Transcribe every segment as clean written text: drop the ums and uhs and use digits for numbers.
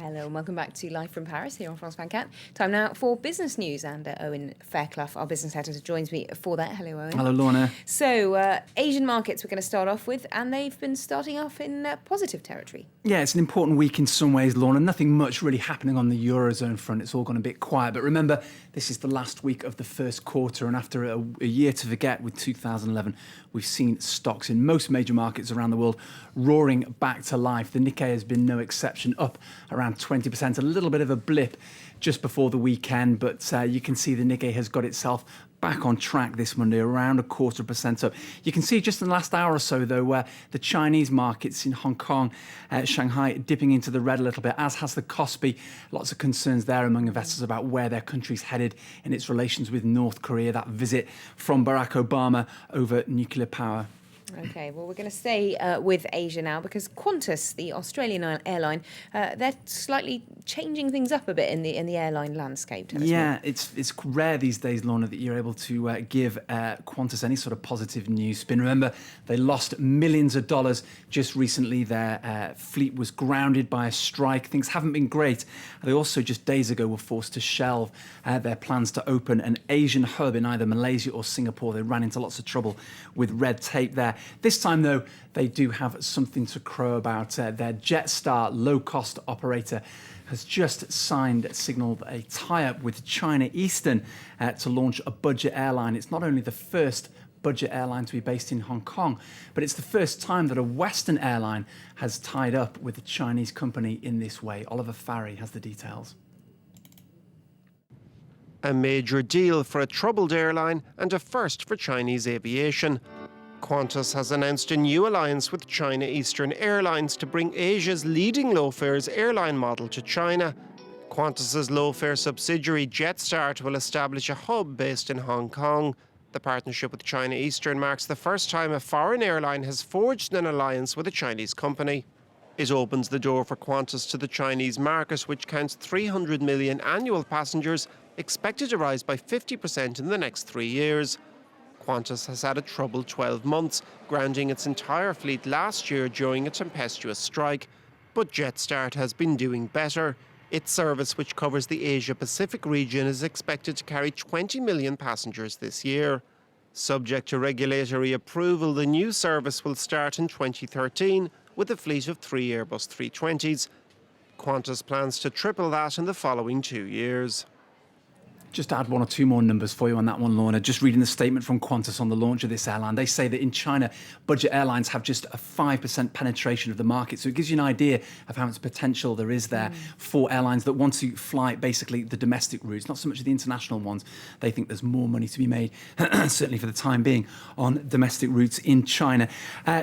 Hello and welcome back to Live from Paris here on France 24. Time now for business news, and Owen Fairclough, our business editor, joins me for that. Hello, Owen. Hello, Lorna. So, Asian markets we're going to start off with, and they've been starting off in positive territory. Yeah, it's an important week in some ways, Lorna. Nothing much really happening on the Eurozone front. It's all gone a bit quiet. But remember, this is the last week of the first quarter, and after a year to forget with 2011, we've seen stocks in most major markets around the world roaring back to life. The Nikkei has been no exception, up around 20%, a little bit of a blip just before the weekend, but you can see the Nikkei has got itself back on track this Monday, around 0.25% up. You can see just in the last hour or so, though, the Chinese markets in Hong Kong, Shanghai, dipping into the red a little bit, as has the Kospi. Lots of concerns there among investors about where their country's headed in its relations with North Korea, that visit from Barack Obama over nuclear power. Okay, well, we're going to stay with Asia now because Qantas, the Australian airline, they're slightly changing things up a bit in the airline landscape. Yeah, it's rare these days, Lorna, that you're able to give Qantas any sort of positive news spin. Remember, they lost millions of dollars just recently. Their fleet was grounded by a strike. Things haven't been great. They also just days ago were forced to shelve their plans to open an Asian hub in either Malaysia or Singapore. They ran into lots of trouble with red tape there. This time, though, they do have something to crow about. Their Jetstar low-cost operator has just signalled a tie-up with China Eastern to launch a budget airline. It's not only the first budget airline to be based in Hong Kong, but it's the first time that a Western airline has tied up with a Chinese company in this way. Oliver Farry has the details. A major deal for a troubled airline and a first for Chinese aviation. Qantas has announced a new alliance with China Eastern Airlines to bring Asia's leading low-fares airline model to China. Qantas's low-fare subsidiary Jetstar will establish a hub based in Hong Kong. The partnership with China Eastern marks the first time a foreign airline has forged an alliance with a Chinese company. It opens the door for Qantas to the Chinese market, which counts 300 million annual passengers, expected to rise by 50% in the next 3 years. Qantas has had a troubled 12 months, grounding its entire fleet last year during a tempestuous strike. But Jetstar has been doing better. Its service, which covers the Asia-Pacific region, is expected to carry 20 million passengers this year. Subject to regulatory approval, the new service will start in 2013 with a fleet of 3 Airbus 320s. Qantas plans to triple that in the following 2 years. Just add one or two more numbers for you on that one, Lorna. Just reading the statement from Qantas on the launch of this airline, they say that in China, budget airlines have just a 5% penetration of the market. So it gives you an idea of how much potential there is there for airlines that want to fly basically the domestic routes, not so much the international ones. They think there's more money to be made, certainly for the time being, on domestic routes in China.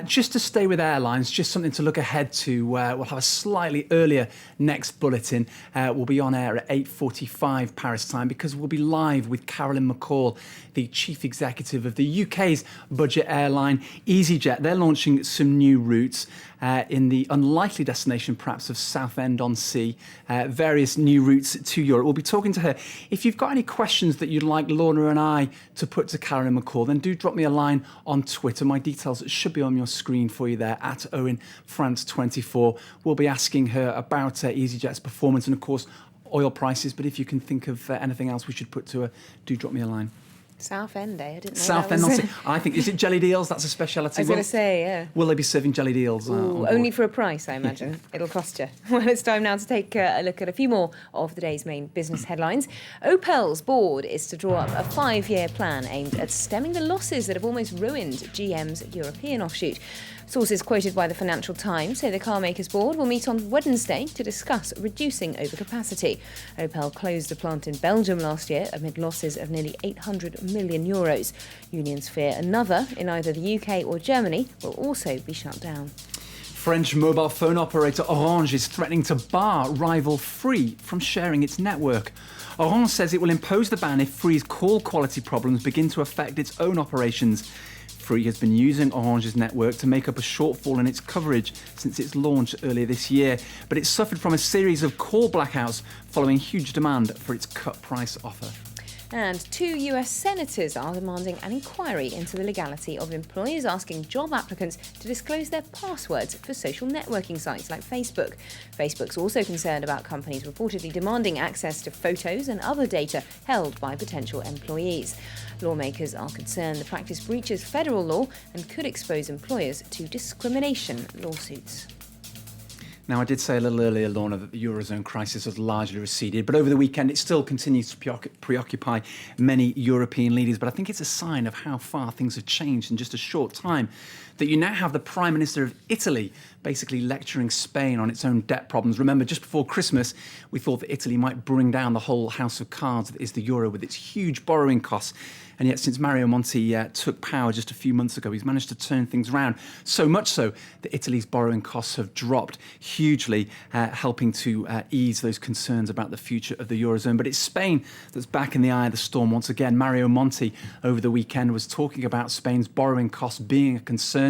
Just to stay with airlines, just something to look ahead to. We'll have a slightly earlier next bulletin. We'll be on air at 8:45 Paris time because we'll be live with Carolyn McCall, the chief executive of the UK's budget airline EasyJet. They're launching some new routes in the unlikely destination, perhaps, of Southend-on-Sea, various new routes to Europe. We'll be talking to her. If you've got any questions that you'd like Lorna and I to put to Carolyn McCall, then do drop me a line on Twitter. My details should be on your screen for you there, at OwenFrance24. We'll be asking her about EasyJet's performance and, of course, oil prices, but if you can think of anything else we should put to her, do drop me a line. Southend, I didn't know Southend, I think, is it jellied eels? That's a speciality. I was going to say, yeah. Will they be serving jellied eels? Only for a price, I imagine. It'll cost you. Well, it's time now to take a look at a few more of the day's main business headlines. Opel's board is to draw up a 5-year plan aimed at stemming the losses that have almost ruined GM's European offshoot. Sources quoted by the Financial Times say the carmaker's board will meet on Wednesday to discuss reducing overcapacity. Opel closed a plant in Belgium last year amid losses of nearly €800 million. Unions fear another in either the UK or Germany will also be shut down. French mobile phone operator Orange is threatening to bar rival Free from sharing its network. Orange says it will impose the ban if Free's call quality problems begin to affect its own operations. Free has been using Orange's network to make up a shortfall in its coverage since its launch earlier this year, but it suffered from a series of call blackouts following huge demand for its cut price offer. And 2 US senators are demanding an inquiry into the legality of employers asking job applicants to disclose their passwords for social networking sites like Facebook. Facebook's also concerned about companies reportedly demanding access to photos and other data held by potential employees. Lawmakers are concerned the practice breaches federal law and could expose employers to discrimination lawsuits. Now, I did say a little earlier, Lorna, that the Eurozone crisis has largely receded, but over the weekend it still continues to preoccupy many European leaders. But I think it's a sign of how far things have changed in just a short time that you now have the Prime Minister of Italy basically lecturing Spain on its own debt problems. Remember, just before Christmas, we thought that Italy might bring down the whole house of cards that is the euro with its huge borrowing costs. And yet, since Mario Monti took power just a few months ago, he's managed to turn things around. So much so that Italy's borrowing costs have dropped hugely, helping to ease those concerns about the future of the Eurozone. But it's Spain that's back in the eye of the storm once again. Mario Monti over the weekend was talking about Spain's borrowing costs being a concern.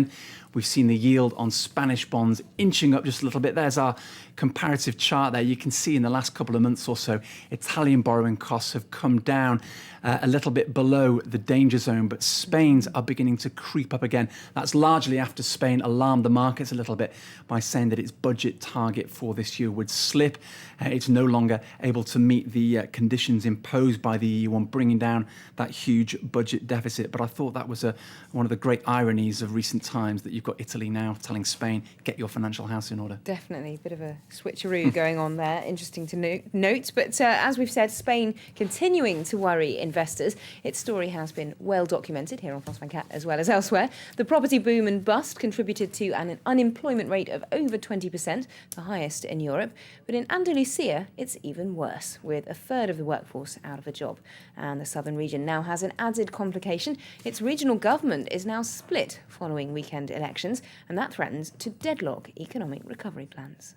We've seen the yield on Spanish bonds inching up just a little bit. There's our comparative chart there. You can see in the last couple of months or so, Italian borrowing costs have come down a little bit below the danger zone, but Spain's are beginning to creep up again. That's largely after Spain alarmed the markets a little bit by saying that its budget target for this year would slip. It's no longer able to meet the conditions imposed by the EU on bringing down that huge budget deficit. But I thought that was one of the great ironies of recent times, that you've got Italy now telling Spain, get your financial house in order. Definitely a bit of a switcheroo going on there. Interesting to note. But as we've said, Spain continuing to worry investors. Its story has been well documented here on France 24 as well as elsewhere. The property boom and bust contributed to an unemployment rate of over 20%, the highest in Europe. But in Andalusia, it's even worse, with a third of the workforce out of a job. And the southern region now has an added complication. Its regional government is now split following weekend elections, and that threatens to deadlock economic recovery plans.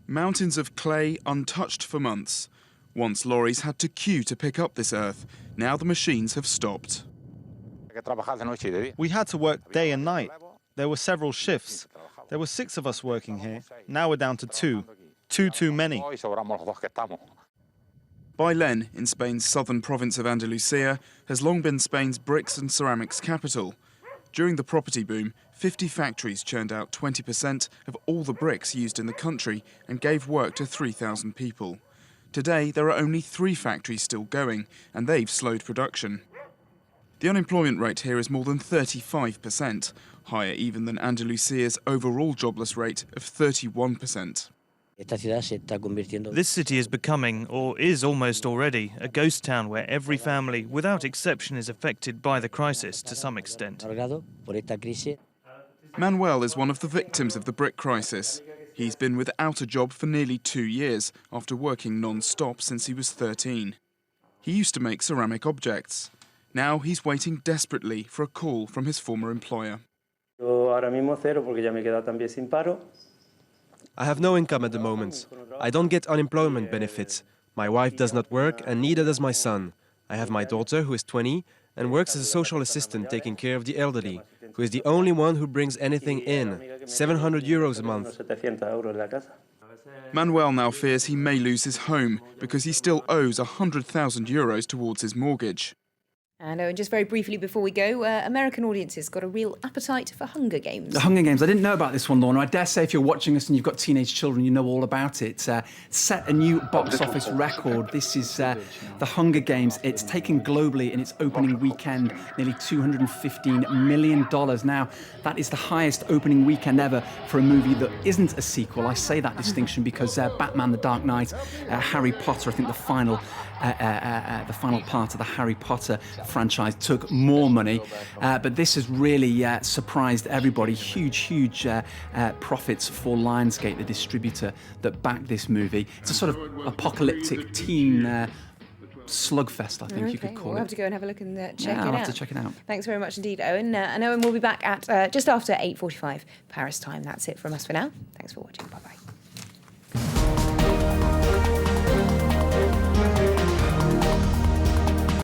Mountains of clay untouched for months. Once lorries had to queue to pick up this earth. Now the machines have stopped. We had to work day and night. There were several shifts. There were 6 of us working here. Now we're down to 2. Too many. Bailén, in Spain's southern province of Andalusia, has long been Spain's bricks and ceramics capital. During the property boom, 50 factories churned out 20% of all the bricks used in the country and gave work to 3,000 people. Today, there are only 3 factories still going, and they've slowed production. The unemployment rate here is more than 35%, higher even than Andalusia's overall jobless rate of 31%. This city is becoming, or is almost already, a ghost town where every family, without exception, is affected by the crisis to some extent. Manuel is one of the victims of the brick crisis. He's been without a job for nearly 2 years after working non-stop since he was 13. He used to make ceramic objects. Now he's waiting desperately for a call from his former employer. I have no income at the moment. I don't get unemployment benefits. My wife does not work and neither does my son. I have my daughter, who is 20, and works as a social assistant taking care of the elderly, who is the only one who brings anything in, 700 euros a month. Manuel now fears he may lose his home because he still owes 100,000 euros towards his mortgage. And just very briefly before we go, American audiences got a real appetite for Hunger Games. The Hunger Games. I didn't know about this one, Lorna. I dare say if you're watching us and you've got teenage children, you know all about it. Set a new box office record. This is The Hunger Games. It's taken globally in its opening weekend nearly $215 million. Now, that is the highest opening weekend ever for a movie that isn't a sequel. I say that distinction because Batman: The Dark Knight, Harry Potter, I think the final part of the Harry Potter franchise took more money, but this has really surprised everybody. Huge profits for Lionsgate, the distributor that backed this movie. It's a sort of apocalyptic teen slugfest, I think you could call it. We'll have to go and have a look and check it out. I'll have to check it out. Thanks very much indeed, Owen. And Owen will be back at just after 8:45 Paris time. That's it from us for now. Thanks for watching. Bye-bye.